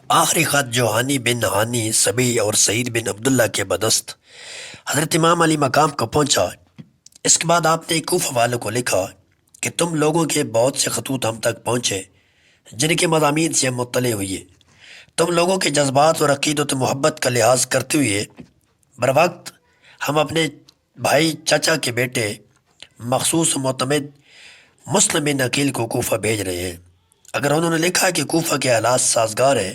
آخری خط جو ہانی بن ہانی سبی اور سعید بن عبداللہ کے بدست حضرت امام علی مقام کو پہنچا۔ اس کے بعد آپ نے کوفہ والوں کو لکھا کہ تم لوگوں کے بہت سے خطوط ہم تک پہنچے جن کے مضامین سے ہم مطلع ہوئے۔ تم لوگوں کے جذبات اور عقیدت و محبت کا لحاظ کرتے ہوئے بر وقت ہم اپنے بھائی چچا کے بیٹے مخصوص و معتمد مسلم بن عقیل کو کوفہ بھیج رہے ہیں۔ اگر انہوں نے لکھا کہ کوفہ کے حالات سازگار ہیں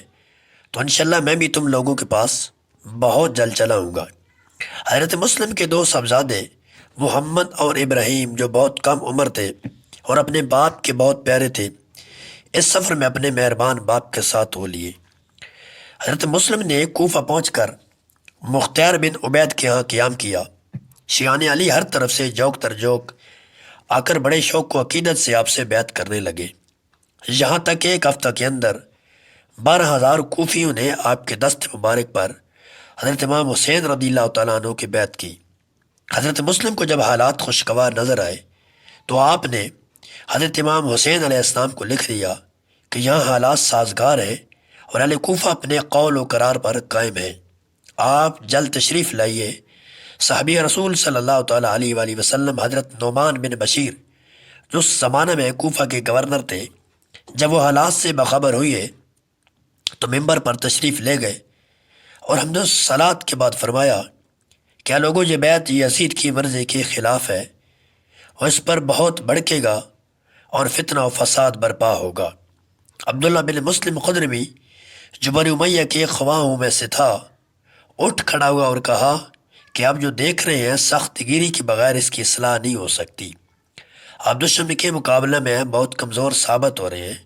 تو انشاءاللہ میں بھی تم لوگوں کے پاس بہت جلد چلا ہوں گا۔ حضرت مسلم کے دو صاحبزادے محمد اور ابراہیم جو بہت کم عمر تھے اور اپنے باپ کے بہت پیارے تھے، اس سفر میں اپنے مہربان باپ کے ساتھ ہو لیے۔ حضرت مسلم نے کوفہ پہنچ کر مختار بن عبید کے ہاں قیام کیا۔ شیعان علی ہر طرف سے جوک تر جوک آ کر بڑے شوق و عقیدت سے آپ سے بیعت کرنے لگے، یہاں تک کہ ایک ہفتہ کے اندر 12,000 کوفیوں نے آپ کے دست مبارک پر حضرت امام حسین رضی اللہ تعالیٰ عنہ کی بیعت کی۔ حضرت مسلم کو جب حالات خوشگوار نظر آئے تو آپ نے حضرت امام حسین علیہ السلام کو لکھ دیا کہ یہاں حالات سازگار ہیں اور اہل کوفہ اپنے قول و قرار پر قائم ہیں، آپ جلد تشریف لائیے۔ صحابی رسول صلی اللہ تعالیٰ علیہ وآلہ وسلم حضرت نعمان بن بشیر جو اس زمانے میں کوفہ کے گورنر تھے، جب وہ حالات سے باخبر ہوئے تو ممبر پر تشریف لے گئے اور حمد و صلات کے بعد فرمایا، کیا لوگوں یہ بیعت یزید کی مرضی کے خلاف ہے اور اس پر بہت بڑکے گا اور فتنہ و فساد برپا ہوگا۔ عبداللہ بن مسلم خضرمی جو بنی امیہ کے خواہوں میں سے تھا اٹھ کھڑا ہوا اور کہا کہ آپ جو دیکھ رہے ہیں سخت گیری کے بغیر اس کی اصلاح نہیں ہو سکتی، آپ دشمن کے مقابلے میں بہت کمزور ثابت ہو رہے ہیں۔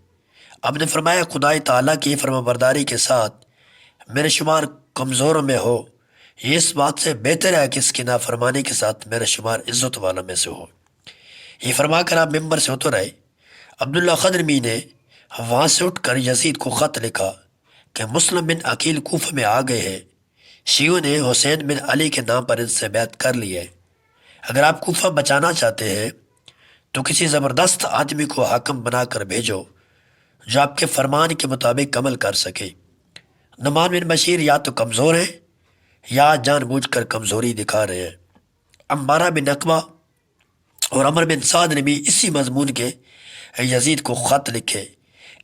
اب نے فرمایا خدائے تعالیٰ کی فرما برداری کے ساتھ میرے شمار کمزوروں میں ہو، یہ اس بات سے بہتر ہے کہ اس کی نافرمانی کے ساتھ میرے شمار عزت والوں میں سے ہو۔ یہ فرما کر آپ ممبر سے اتر آئے۔ عبداللہ خضرمی نے وہاں سے اٹھ کر یزید کو خط لکھا کہ مسلم بن عقیل کوفہ میں آ گئے ہیں، شیعوں نے حسین بن علی کے نام پر ان سے بیعت کر لی ہے، اگر آپ کوفہ بچانا چاہتے ہیں تو کسی زبردست آدمی کو حاکم بنا کر بھیجو جو آپ کے فرمان کے مطابق عمل کر سکے۔ نعمان بن بشیر یا تو کمزور ہیں یا جان بوجھ کر کمزوری دکھا رہے ہیں۔ عمارہ بن عقبہ اور عمر بن سعد نے بھی اسی مضمون کے یزید کو خط لکھے۔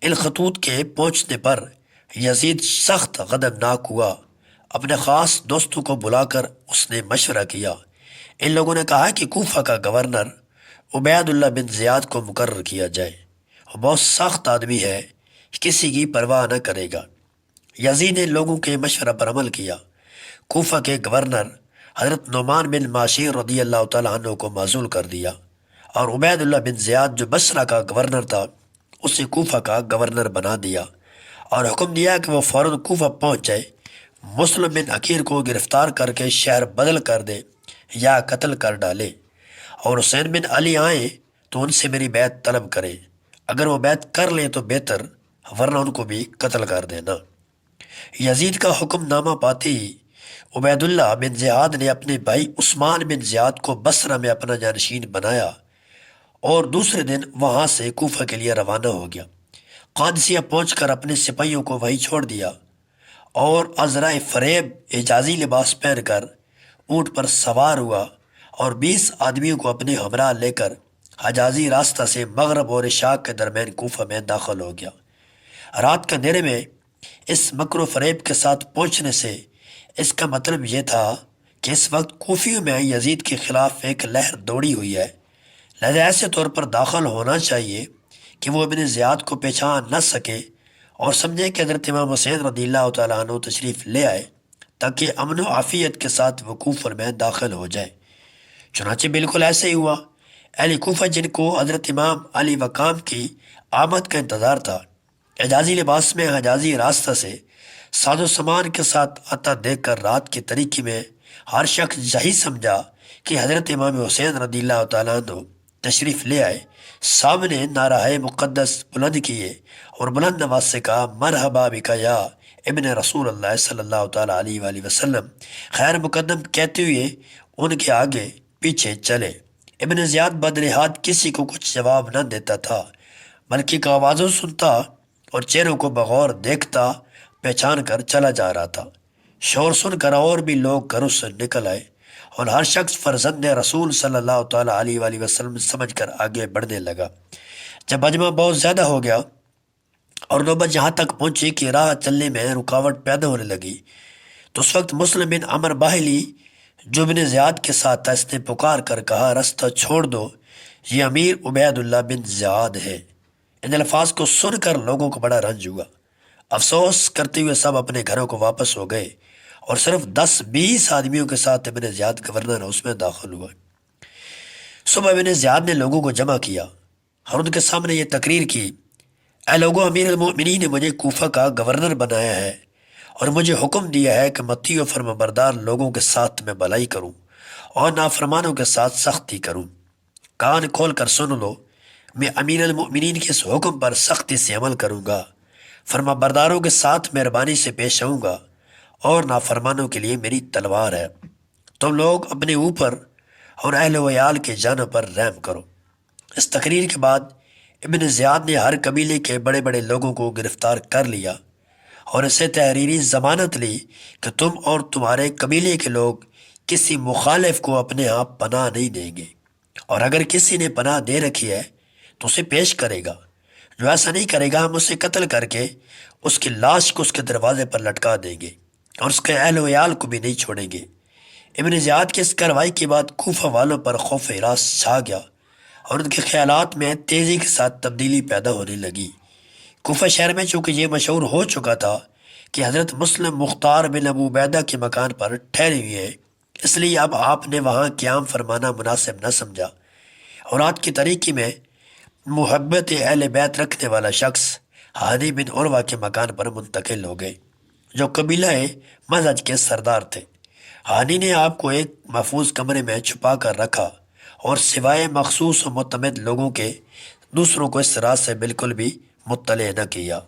ان خطوط کے پہنچنے پر یزید سخت غضبناک ہوا، اپنے خاص دوستوں کو بلا کر اس نے مشورہ کیا۔ ان لوگوں نے کہا کہ کوفہ کا گورنر عبید اللہ بن زیاد کو مقرر کیا جائے، وہ بہت سخت آدمی ہے، کسی کی پرواہ نہ کرے گا۔ یزید نے لوگوں کے مشورہ پر عمل کیا، کوفہ کے گورنر حضرت نعمان بن معاشر رضی اللہ تعالیٰ عنہ کو معزول کر دیا اور عبید اللہ بن زیاد جو بصرہ کا گورنر تھا اسے کوفہ کا گورنر بنا دیا اور حکم دیا کہ وہ فوراً کوفہ پہنچ جائے، مسلم بن عقیل کو گرفتار کر کے شہر بدل کر دے یا قتل کر ڈالے، اور حسین بن علی آئیں تو ان سے میری بیعت طلب کرے، اگر وہ بیعت کر لیں تو بہتر ورنہ ان کو بھی قتل کر دینا۔ یزید کا حکم نامہ پاتے ہی عبید اللہ بن زیاد نے اپنے بھائی عثمان بن زیاد کو بصرہ میں اپنا جانشین بنایا اور دوسرے دن وہاں سے کوفہ کے لیے روانہ ہو گیا۔ قادسیہ پہنچ کر اپنے سپاہیوں کو وہیں چھوڑ دیا اور عذرائے فریب اعجازی لباس پہن کر اونٹ پر سوار ہوا اور 20 آدمیوں کو اپنے ہمراہ لے کر حجازی راستہ سے مغرب اور عشاء کے درمیان کوفہ میں داخل ہو گیا۔ رات کے اندھیرے میں اس مکر و فریب کے ساتھ پہنچنے سے اس کا مطلب یہ تھا کہ اس وقت کوفیوں میں یزید کے خلاف ایک لہر دوڑی ہوئی ہے، لہذا ایسے طور پر داخل ہونا چاہیے کہ وہ ابن زیاد کو پہچان نہ سکے اور سمجھے کہ حضرت امام حسین رضی اللہ تعالیٰ عنہ تشریف لے آئے تاکہ امن و عافیت کے ساتھ وہ کوفہ میں داخل ہو جائے۔ چنانچہ بالکل ایسے ہی ہوا۔ اہل کوفہ جن کو حضرت امام علی مقام کی آمد کا انتظار تھا، اعجازی لباس میں حجازی راستہ سے ساز و سامان کے ساتھ آتا دیکھ کر رات کی تاریکی میں ہر شخص یہی سمجھا کہ حضرت امام حسین رضی اللہ تعالیٰ عنہ تشریف لے آئے، سامنے نعرہ مقدس بلند کیے اور بلند آواز سے کہا، مرحبا بکا یا ابن رسول اللہ صلی اللہ تعالیٰ علیہ وآلہ وسلم، خیر مقدم کہتے ہوئے ان کے آگے پیچھے چلے۔ ابن زیاد بدنہاد کسی کو کچھ جواب نہ دیتا تھا بلکہ آوازوں سنتا اور چہروں کو بغور دیکھتا، پہچان کر چلا جا رہا تھا۔ شور سن کر اور بھی لوگ گھروں سے نکل آئے اور ہر شخص فرزند رسول صلی اللہ تعالیٰ علیہ وآلہ وسلم سمجھ کر آگے بڑھنے لگا۔ جب مجمع بہت زیادہ ہو گیا اور نوبت یہاں تک پہنچی کہ راہ چلنے میں رکاوٹ پیدا ہونے لگی تو اس وقت مسلم بن عمر باہلی جو بن زیاد کے ساتھ تھا، اس نے پکار کر کہا، رستہ چھوڑ دو، یہ امیر عبید اللہ بن زیاد ہے۔ ان الفاظ کو سن کر لوگوں کو بڑا رنج ہوا۔ افسوس کرتے ہوئے سب اپنے گھروں کو واپس ہو گئے اور صرف 10-20 آدمیوں کے ساتھ ابن زیاد گورنر ہاؤس میں داخل ہوا۔ صبح ابن زیاد نے لوگوں کو جمع کیا اور ان کے سامنے یہ تقریر کی، اے لوگوں، امیر المؤمنین نے مجھے کوفہ کا گورنر بنایا ہے اور مجھے حکم دیا ہے کہ مطیع و فرمانبردار لوگوں کے ساتھ میں بھلائی کروں اور نافرمانوں کے ساتھ سختی کروں۔ کان کھول کر سن لو، میں امیر المؤمنین کے اس حکم پر سختی سے عمل کروں گا، فرما برداروں کے ساتھ مہربانی سے پیش آؤں گا اور نافرمانوں کے لیے میری تلوار ہے۔ تم لوگ اپنے اوپر اور اہل و عیال کے جانوں پر رحم کرو۔ اس تقریر کے بعد ابن زیاد نے ہر قبیلے کے بڑے بڑے لوگوں کو گرفتار کر لیا اور اسے تحریری ضمانت لی کہ تم اور تمہارے قبیلے کے لوگ کسی مخالف کو اپنے ہاں پناہ نہیں دیں گے، اور اگر کسی نے پناہ دے رکھی ہے تو اسے پیش کرے گا۔ جو ایسا نہیں کرے گا ہم اسے قتل کر کے اس کی لاش کو اس کے دروازے پر لٹکا دیں گے اور اس کے اہل و عیال کو بھی نہیں چھوڑیں گے۔ ابن زیاد کی اس کارروائی کے بعد کوفہ والوں پر خوف ہراس چھا گیا اور ان کے خیالات میں تیزی کے ساتھ تبدیلی پیدا ہونے لگی۔ کوفہ شہر میں چونکہ یہ مشہور ہو چکا تھا کہ حضرت مسلم مختار بن ابو عبیدہ کے مکان پر ٹھہرے ہوئے ہیں، اس لیے اب آپ نے وہاں قیام فرمانا مناسب نہ سمجھا اور رات کی تاریکی میں محبت اہل بیت رکھنے والا شخص ہانی بن عروہ کے مکان پر منتقل ہو گئے، جو قبیلہ مزج کے سردار تھے۔ ہانی نے آپ کو ایک محفوظ کمرے میں چھپا کر رکھا اور سوائے مخصوص و معتمد لوگوں کے دوسروں کو اس راز سے بالکل بھی مطلع نہ کیا۔